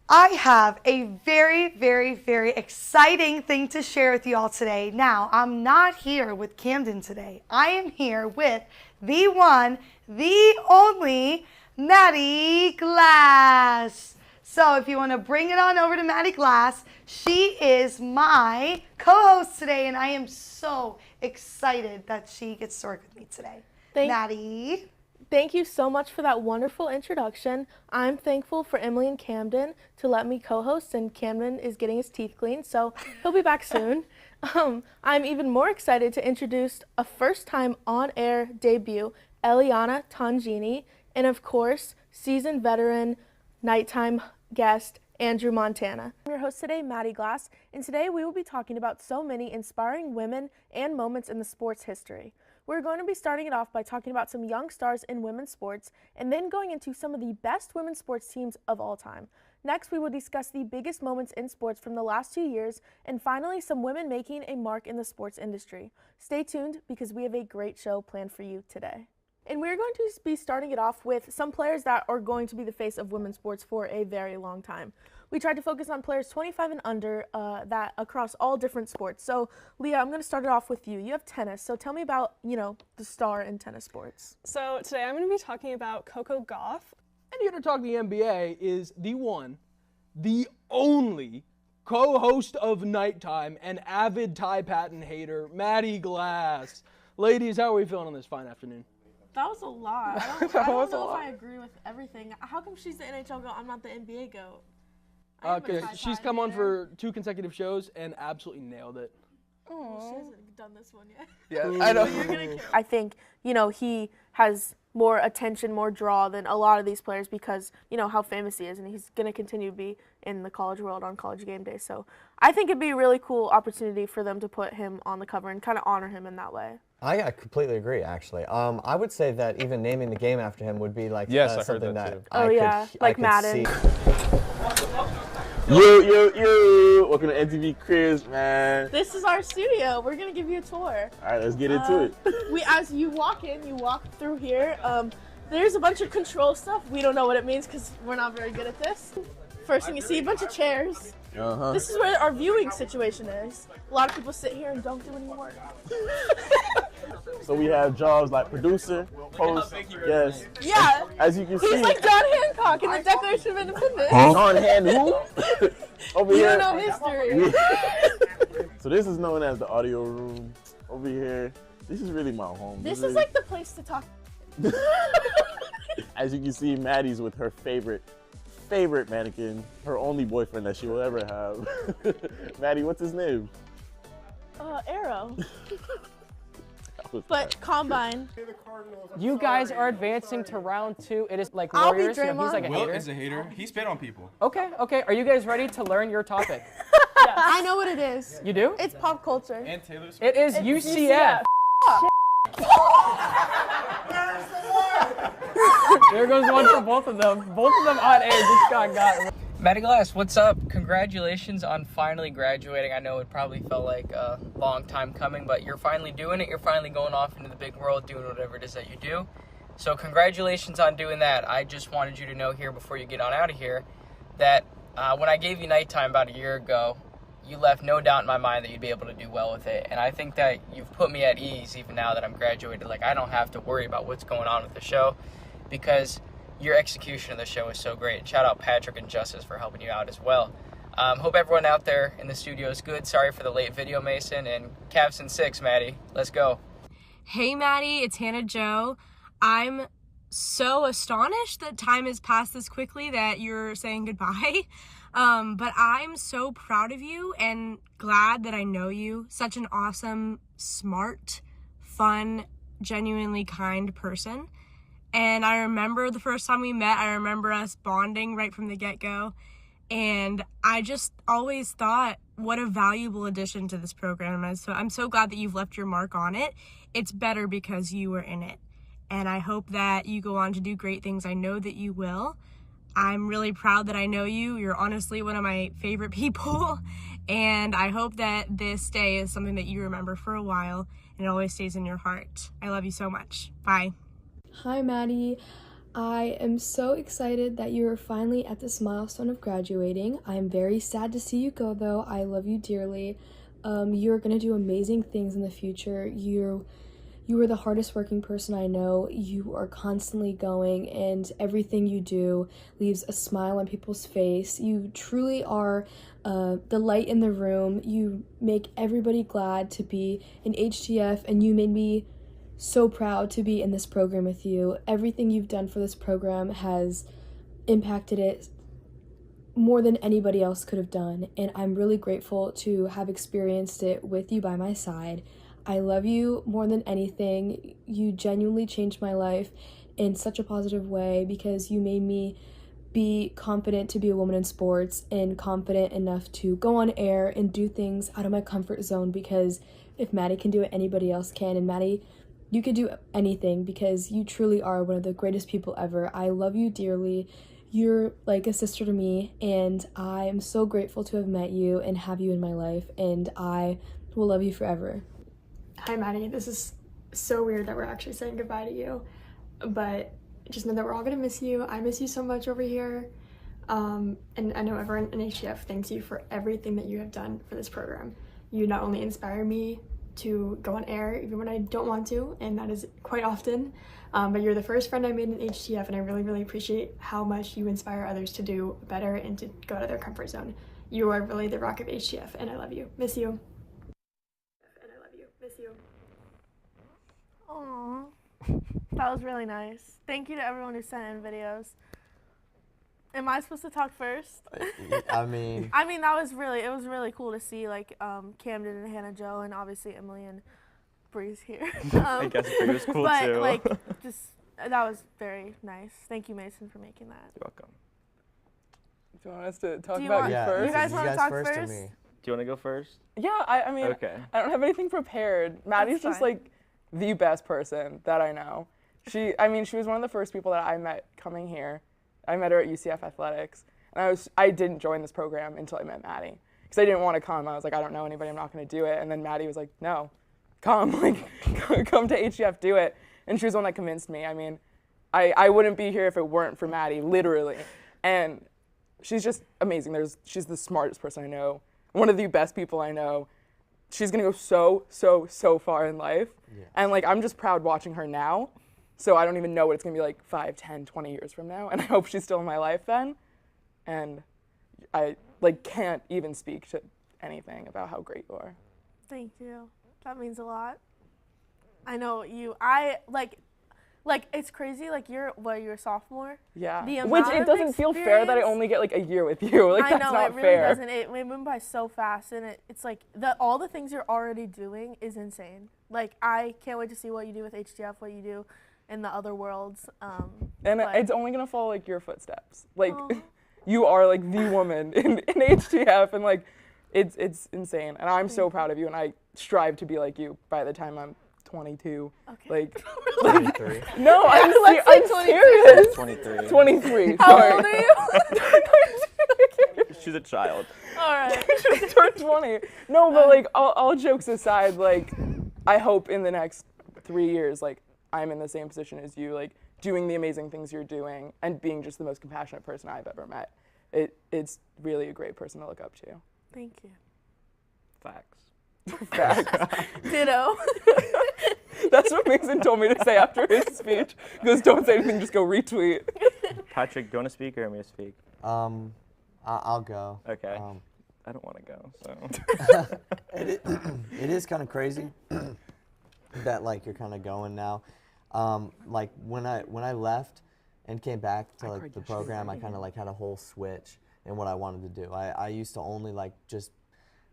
I have a very, very, very exciting thing to share with you all today. Now, I'm not here with Camden today. I am here with the one, the only, Maddie Glass. So if you want to bring it on over to Maddie Glass, she is my co-host today, and I am so excited that she gets to work with me today. Maddie. Thank you so much for that wonderful introduction. I'm thankful for Emily and Camden to let me co-host, and Camden is getting his teeth cleaned, so he'll be back soon. I'm even more excited to introduce a first-time on-air debut, Eliana Tangini, and of course, seasoned veteran, nighttime guest, Andrew Montana. I'm your host today, Maddie Glass, and today we will be talking about so many inspiring women and moments in the sports history. We're going to be starting it off by talking about some young stars in women's sports and then going into some of the best women's sports teams of all time. Next, we will discuss the biggest moments in sports from the last 2 years and finally some women making a mark in the sports industry. Stay tuned because we have a great show planned for you today. And we're going to be starting it off with some players that are going to be the face of women's sports for a very long time. We tried to focus on players 25 and under that across all different sports. So, Leah, I'm going to start it off with you. You have tennis, so tell me about, the star in tennis sports. So today I'm going to be talking about Coco Gauff. And here to talk the NBA is the one, the only co-host of Nighttime and avid Ty Patton hater, Maddie Glass. Ladies, how are we feeling on this fine afternoon? That was a lot. I don't know if I agree with everything. How come she's the NHL GOAT? I'm not the NBA GOAT. Because she's come on for 2 consecutive shows and absolutely nailed it. Well, she hasn't done this one yet. Yeah, I know. I think, he has more attention, more draw than a lot of these players because, how famous he is, and he's going to continue to be in the college world on College Game Day. So I think it'd be a really cool opportunity for them to put him on the cover and kind of honor him in that way. I completely agree, actually. I would say that even naming the game after him would be like something that I could Madden. see. Yo, welcome to NTV Cribs, man. This is our studio. We're gonna give you a tour. All right, let's get into it. As you walk through here. There's a bunch of control stuff. We don't know what it means because we're not very good at this. First thing you see, a bunch of chairs. This is where our viewing situation is. A lot of people sit here and don't do any work. So we have jobs like producer, host, guest. Yeah. As you can see. He's like John Hancock in the Declaration of Independence. John who? Over you here. don't know history. So this is known as the audio room. Over here. This is really my home. This is like the place to talk. As you can see, Maddie's with her favorite mannequin, her only boyfriend that she will ever have. Maddie, what's his name? Arrow. But Combine. You guys are advancing to round 2. It is like I'll be Warriors. He's like a Will hater. is a hater. He spit on people. Okay. Are you guys ready to learn your topic? Yes. I know what it is. You do? It's pop culture. And Taylor Swift. It is UCF. There goes one for both of them. Both of them on air just got. Maddie Glass, what's up? Congratulations on finally graduating. I know it probably felt like a long time coming, but you're finally doing it. You're finally going off into the big world, doing whatever it is that you do. So congratulations on doing that. I just wanted you to know here before you get on out of here that when I gave you Nighttime about a year ago, you left no doubt in my mind that you'd be able to do well with it. And I think that you've put me at ease even now that I'm graduated. Like, I don't have to worry about what's going on with the show because your execution of the show is so great. Shout out Patrick and Justice for helping you out as well. Hope everyone out there in the studio is good. Sorry for the late video, Mason. And Cavs in 6, Maddie. Let's go. Hey, Maddie. It's Hannah Jo. I'm so astonished that time has passed this quickly that you're saying goodbye. But I'm so proud of you and glad that I know you. Such an awesome, smart, fun, genuinely kind person. And I remember the first time we met, I remember us bonding right from the get-go. And I just always thought what a valuable addition to this program is. So I'm so glad that you've left your mark on it. It's better because you were in it. And I hope that you go on to do great things. I know that you will. I'm really proud that I know you. You're honestly one of my favorite people. And I hope that this day is something that you remember for a while and it always stays in your heart. I love you so much. Bye. Hi, Maddie. I am so excited that you're finally at this milestone of graduating. I'm very sad to see you go, though. I love you dearly. You're going to do amazing things in the future. You are the hardest working person I know. You are constantly going, and everything you do leaves a smile on people's face. You truly are the light in the room. You make everybody glad to be in HTF, and you made me so proud to be in this program with you. Everything you've done for this program has impacted it more than anybody else could have done, and I'm really grateful to have experienced it with you by my side. I love you more than anything. You genuinely changed my life in such a positive way because you made me be confident to be a woman in sports and confident enough to go on air and do things out of my comfort zone, because if Maddie can do it, anybody else can. And Maddie, you could do anything because you truly are one of the greatest people ever. I love you dearly. You're like a sister to me, and I am so grateful to have met you and have you in my life, and I will love you forever. Hi, Maddie. This is so weird that we're actually saying goodbye to you, but just know that we're all gonna miss you. I miss you so much over here, and I know everyone in HTF thanks you for everything that you have done for this program. You not only inspire me to go on air even when I don't want to, and that is quite often, but you're the first friend I made in HTF, and I really, really appreciate how much you inspire others to do better and to go out of their comfort zone. You are really the rock of HTF, and I love you. Miss you. Miss you. Aww. That was really nice. Thank you to everyone who sent in videos. Am I supposed to talk first? I mean, that was really cool to see, like, Camden and Hannah Jo, and obviously Emily and Bree's here. I guess Bree was cool but, too. But, like, that was very nice. Thank you, Mason, for making that. You're welcome. Do you want us to talk about you first? You guys want to talk first? Do you want to go first? Yeah, I mean, okay. I don't have anything prepared. Maddie's just like the best person that I know. She was one of the first people that I met coming here. I met her at UCF Athletics, and I didn't join this program until I met Maddie, because I didn't want to come. I was like, I don't know anybody, I'm not going to do it. And then Maddie was like, no, come, come to HCF, do it. And she was the one that convinced me. I mean, I wouldn't be here if it weren't for Maddie, literally. And she's just amazing. She's the smartest person I know, one of the best people I know. She's gonna go so far in life. Yeah. And like, I'm just proud watching her now. So I don't even know what it's gonna be like 5, 10, 20 years from now. And I hope she's still in my life then. And I can't even speak to anything about how great you are. Thank you. That means a lot. I know you, it's crazy, you're a sophomore? Yeah. Which it doesn't feel fair that I only get like a year with you. Like, that's not fair. I know, it really doesn't. It went by so fast, and it's like, all the things you're already doing is insane. Like, I can't wait to see what you do with HTF, what you do in the other worlds. And it's only gonna follow like your footsteps. Like, you are like the woman in HTF, and like, it's insane. And I'm so proud of you, and I strive to be like you by the time I'm 22. Okay. 23. No, I'm serious. 23. 23. How Sorry. old are you? She's a child. All right. She just turned 20. No, but all jokes aside, I hope in the next 3 years, I'm in the same position as you, doing the amazing things you're doing and being just the most compassionate person I've ever met. It's really a great person to look up to. Thank you. Facts. Facts. Ditto. That's what Mason told me to say after his speech. He goes, don't say anything, just go retweet. Patrick, do you want to speak or am I to speak? I'll go. Okay. I don't want to go, so. It is kind of crazy that you're kind of going now. When I left and came back to the program, I kind of had a whole switch in what I wanted to do. I used to only just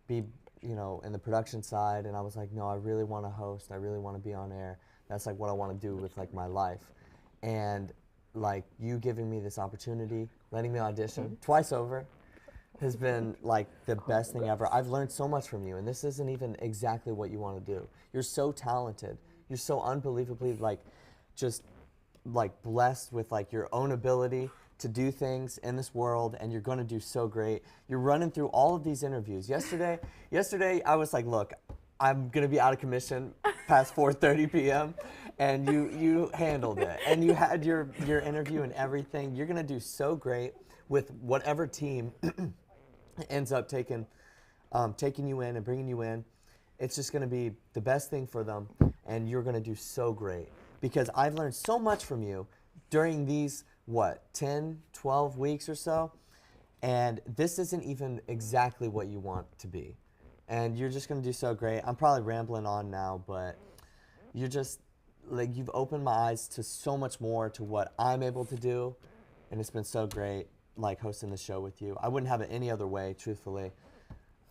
be in the production side, and I was like, no, I really want to host. I really want to be on air. That's what I want to do with my life. And you giving me this opportunity, letting me audition twice over, has been like the best thing ever. I've learned so much from you, and this isn't even exactly what you want to do. You're so talented. You're so unbelievably just blessed with your own ability to do things in this world, and you're going to do so great. You're running through all of these interviews. Yesterday I was like, look, I'm going to be out of commission past 4:30 p.m. and you handled it, and you had your interview and everything. You're going to do so great with whatever team ends up taking you in and bringing you in. It's just going to be the best thing for them, and you're going to do so great because I've learned so much from you during these 10, 12 weeks or so, and this isn't even exactly what you want to be, and you're just going to do so great. I'm probably rambling on now, but you're just you've opened my eyes to so much more to what I'm able to do, and it's been so great hosting the show with you. I wouldn't have it any other way, truthfully.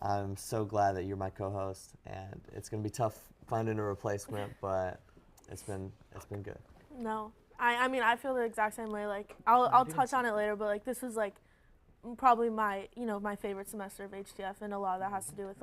I'm so glad that you're my co-host, and it's going to be tough finding a replacement, but it's been good. No. I mean, I feel the exact same way. I'll touch on it later, but this was probably my my favorite semester of HTF, and a lot of that has to do with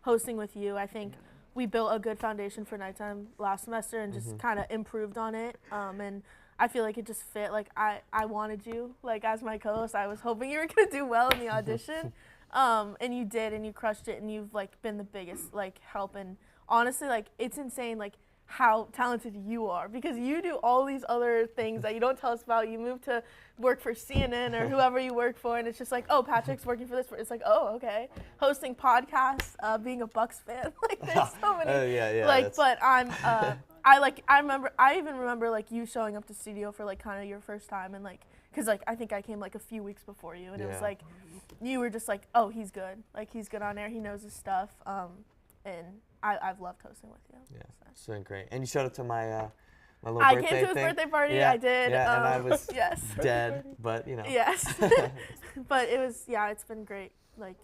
hosting with you. I think we built a good foundation for nighttime last semester and just kind of improved on it. And I feel like it just fit. I wanted you as my co-host. I was hoping you were gonna do well in the audition, and you did, and you crushed it, and you've been the biggest help. And honestly, it's insane how talented you are, because you do all these other things that you don't tell us about. You move to work for CNN or whoever you work for, and it's just oh, Patrick's working for this. It's oh, okay. Hosting podcasts, being a Bucks fan. There's so many. Yeah. But I'm, I even remember you showing up to studio for kind of your first time, and because I think I came a few weeks before you, and it was you were just oh, he's good. He's good on air. He knows his stuff. And I've loved hosting with you. Yeah, so. it's been great. And you showed up to my little I birthday came to his thing. birthday party. Yeah, I did. Yeah, and I was yes. dead, but Yes. But it was, it's been great, doing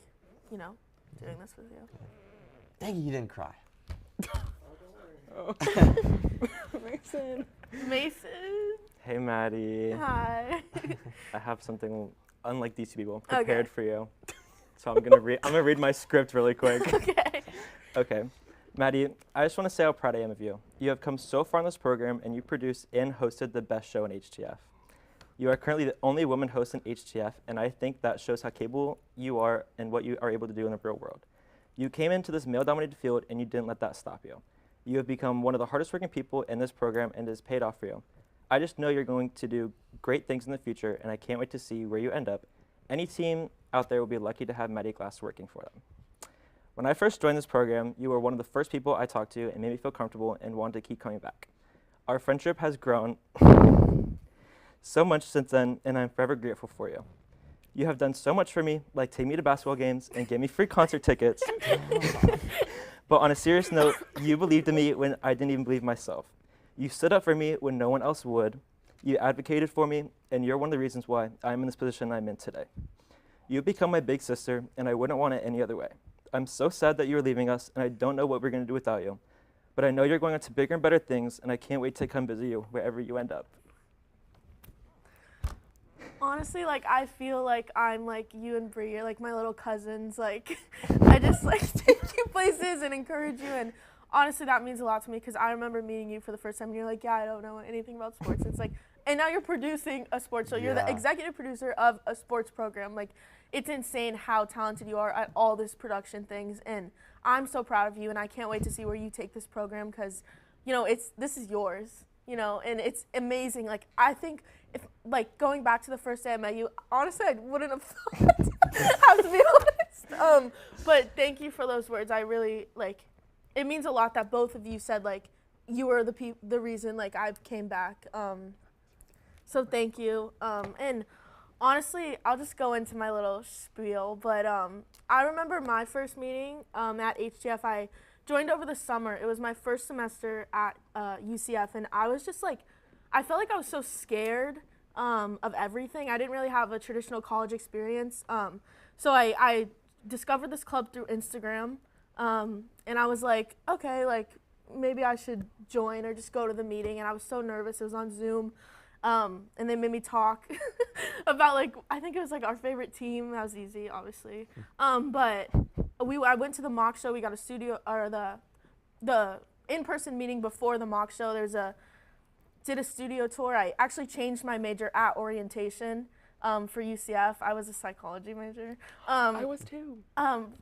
this with you. Dang, you didn't cry. Mason. Hey, Maddie. Hi. I have something unlike these two people prepared for you. So I'm gonna read my script really quick. Okay. Maddie, I just want to say how proud I am of you. You have come so far in this program, and you produced and hosted the best show in HTF. You are currently the only woman host in HTF, and I think that shows how capable you are and what you are able to do in the real world. You came into this male-dominated field, and you didn't let that stop you. You have become one of the hardest working people in this program, and it has paid off for you. I just know you're going to do great things in the future, and I can't wait to see where you end up. Any team out there will be lucky to have Maddie Glass working for them. When I first joined this program, you were one of the first people I talked to and made me feel comfortable and wanted to keep coming back. Our friendship has grown so much since then, and I'm forever grateful for you. You have done so much for me, like take me to basketball games and give me free concert tickets. But on a serious note, you believed in me when I didn't even believe myself. You stood up for me when no one else would. You advocated for me, and you're one of the reasons why I'm in this position I'm in today. You've become my big sister, and I wouldn't want it any other way. I'm so sad that you're leaving us, and I don't know what we're going to do without you. But I know you're going on to bigger and better things, and I can't wait to come visit you wherever you end up. Honestly, I feel I'm you and Bree, you're my little cousins. I just take you places and encourage you, and honestly, that means a lot to me, because I remember meeting you for the first time, and you're yeah, I don't know anything about sports. It's and now you're producing a sports show. You're the executive producer of a sports program. It's insane how talented you are at all this production things, and I'm so proud of you, and I can't wait to see where you take this program, because, this is yours, and it's amazing. I think if, going back to the first day I met you, honestly, I wouldn't have thought, I have to be honest. But thank you for those words. I really, it means a lot that both of you said, you were the reason, I came back. So thank you. And honestly, I'll just go into my little spiel, but I remember my first meeting at HTF. I joined over the summer. It was my first semester at UCF, and I was just I felt like I was so scared of everything. I didn't really have a traditional college experience. So I discovered this club through Instagram, and I was okay, maybe I should join or just go to the meeting, and I was so nervous. It was on Zoom. And they made me talk about like I think it was like our favorite team. That was easy, obviously. But I went to the mock show. We got a studio or the in-person meeting before the mock show. Did a studio tour. I actually changed my major at orientation for UCF. I was a psychology major. I was too.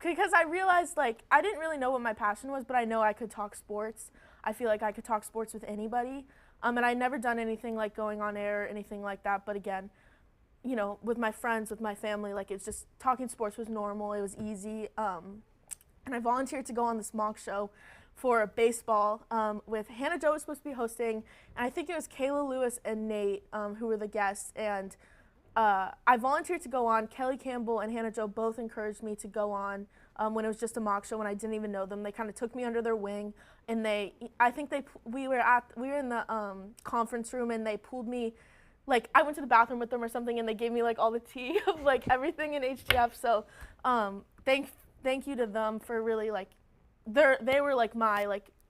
Because I realized like I didn't really know what my passion was, but I know I could talk sports. I feel like I could talk sports with anybody. And I'd never done anything like going on air or anything like that. But again, you know, with my friends, with my family, like it's just talking sports was normal. It was easy. And I volunteered to go on this mock show for baseball with Hannah Jo was supposed to be hosting, and I think it was Kayla Lewis and Nate who were the guests. And I volunteered to go on. Kelly Campbell and Hannah Jo both encouraged me to go on when it was just a mock show when I didn't even know them. They kind of took me under their wing, and we were in the conference room, and they pulled me. Like I went to the bathroom with them or something, and they gave me like all the tea of like everything in HTF. So thank you to them for really like. They were like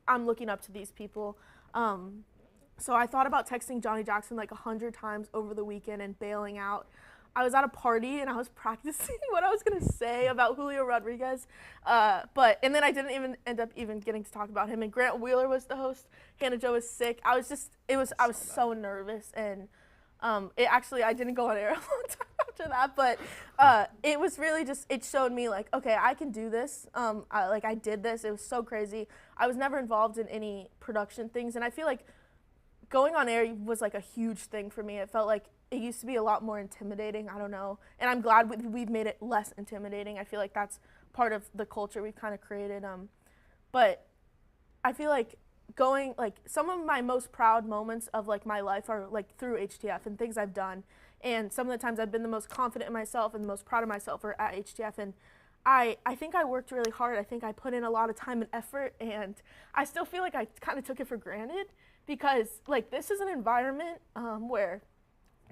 I'm looking up to these people. So I thought about texting Johnny Jackson like 100 times over the weekend and bailing out. I was at a party and I was practicing what I was gonna say about Julio Rodriguez, and then I didn't even end up getting to talk about him. And Grant Wheeler was the host. Hannah Jo was sick. I was so nervous, and I didn't go on air a long time after that, but it was really just, it showed me like, okay, I can do this. I did this. It was so crazy. I was never involved in any production things, and I feel like going on air was like a huge thing for me. It felt like it used to be a lot more intimidating. I don't know, and I'm glad we've made it less intimidating. I feel like that's part of the culture we've kind of created. But I feel like some of my most proud moments of like my life are like through HTF and things I've done, and some of the times I've been the most confident in myself and the most proud of myself are at HTF. And I think I worked really hard. I think I put in a lot of time and effort, and I still feel like I kind of took it for granted because like this is an environment where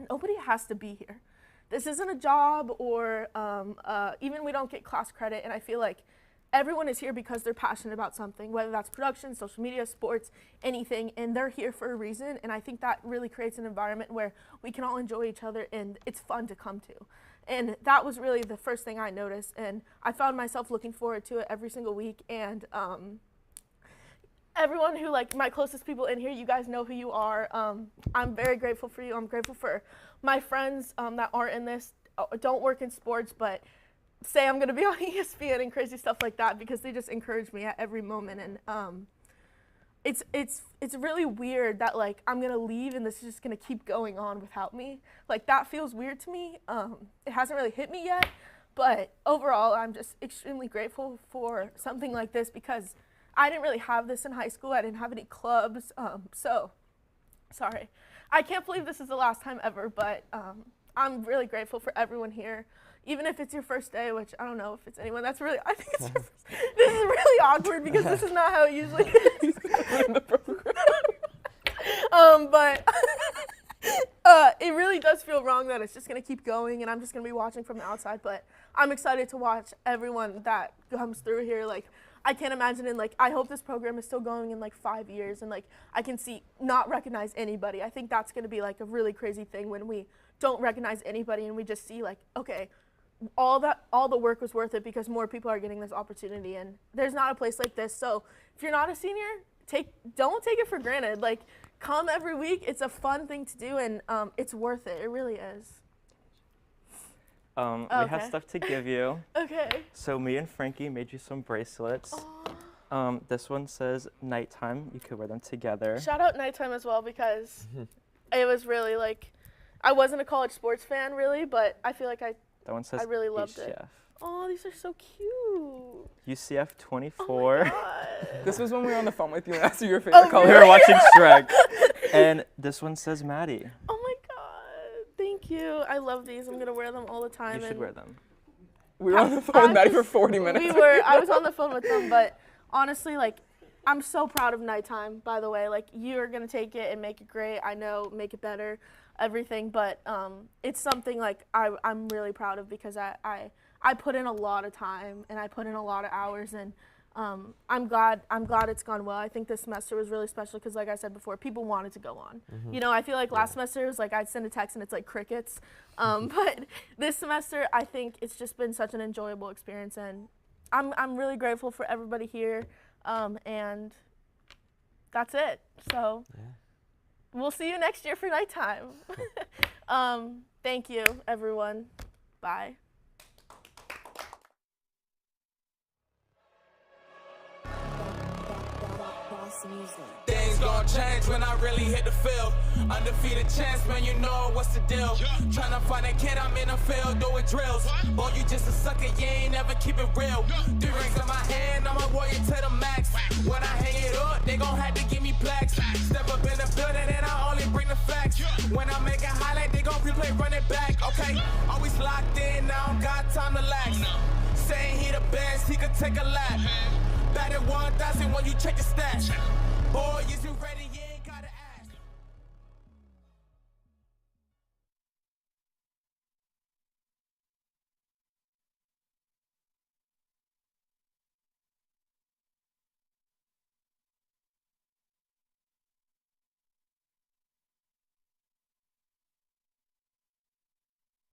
nobody has to be here. This isn't a job or even we don't get class credit, and I feel like everyone is here because they're passionate about something, whether that's production, social media, sports, anything, and they're here for a reason. And I think that really creates an environment where we can all enjoy each other and it's fun to come to. And that was really the first thing I noticed, and I found myself looking forward to it every single week. And everyone who, like my closest people in here, you guys know who you are. I'm very grateful for you. I'm grateful for my friends that aren't in this, don't work in sports, but say I'm gonna be on ESPN and crazy stuff like that, because they just encourage me at every moment. And it's really weird that like I'm gonna leave and this is just gonna keep going on without me. Like that feels weird to me. It hasn't really hit me yet, but overall I'm just extremely grateful for something like this, because I didn't really have this in high school. I didn't have any clubs. So sorry. I can't believe this is the last time ever, but I'm really grateful for everyone here. Even if it's your first day, which I don't know if it's anyone, I think it's your first. This is really awkward because this is not how it usually is. But it really does feel wrong that it's just gonna keep going and I'm just gonna be watching from the outside, but I'm excited to watch everyone that comes through here. Like, I can't imagine I hope this program is still going in like 5 years and like I can not recognize anybody. I think that's gonna be like a really crazy thing when we don't recognize anybody and we just see like, okay, all the work was worth it because more people are getting this opportunity, and there's not a place like this. So if you're not a senior, don't take it for granted. Like, come every week. It's a fun thing to do, and it's worth it. It really is. We have stuff to give you. Okay. So me and Frankie made you some bracelets. This one says nighttime. You could wear them together. Shout out nighttime as well, because it was really like, I wasn't a college sports fan really, but I feel like that one says I really loved HCF. it. Oh, these are so cute. UCF 24. Oh this was when we were on the phone with you and asked you your favorite color. We were watching Shrek. And this one says Maddie. Oh my God, thank you. I love these. I'm gonna wear them all the time. You should wear them. We were on the phone with Maddie for 40 minutes. I was on the phone with them, but honestly, like, I'm so proud of nighttime, by the way. Like, you're gonna take it and make it great. I know, make it better, everything, but it's something like I'm really proud of, because I put in a lot of time and I put in a lot of hours, and I'm glad it's gone well. I think this semester was really special because, like I said before, people wanted to go on. Mm-hmm. You know, I feel like last semester was like I'd send a text and it's like crickets. But this semester, I think it's just been such an enjoyable experience, and I'm really grateful for everybody here. And that's it. So we'll see you next year for nighttime. Thank you, everyone. Bye. Things gon' change when I really hit the field. Undefeated champs, man, you know what's the deal. Tryna find a kid, I'm in the field doing drills. Boy, you just a sucker, you ain't never keep it real. 3 rings in my hand, I'm a warrior to the max. When I hang it up, they gon' have to give me plaques. Step up in the building and I only bring the facts. When I make a highlight, they gon' replay, run it back. Okay, always locked in, now I don't got time to lax. Saying he the best, he could take a lap. Batted 1,000 when you check the stats. Boy, is you ready?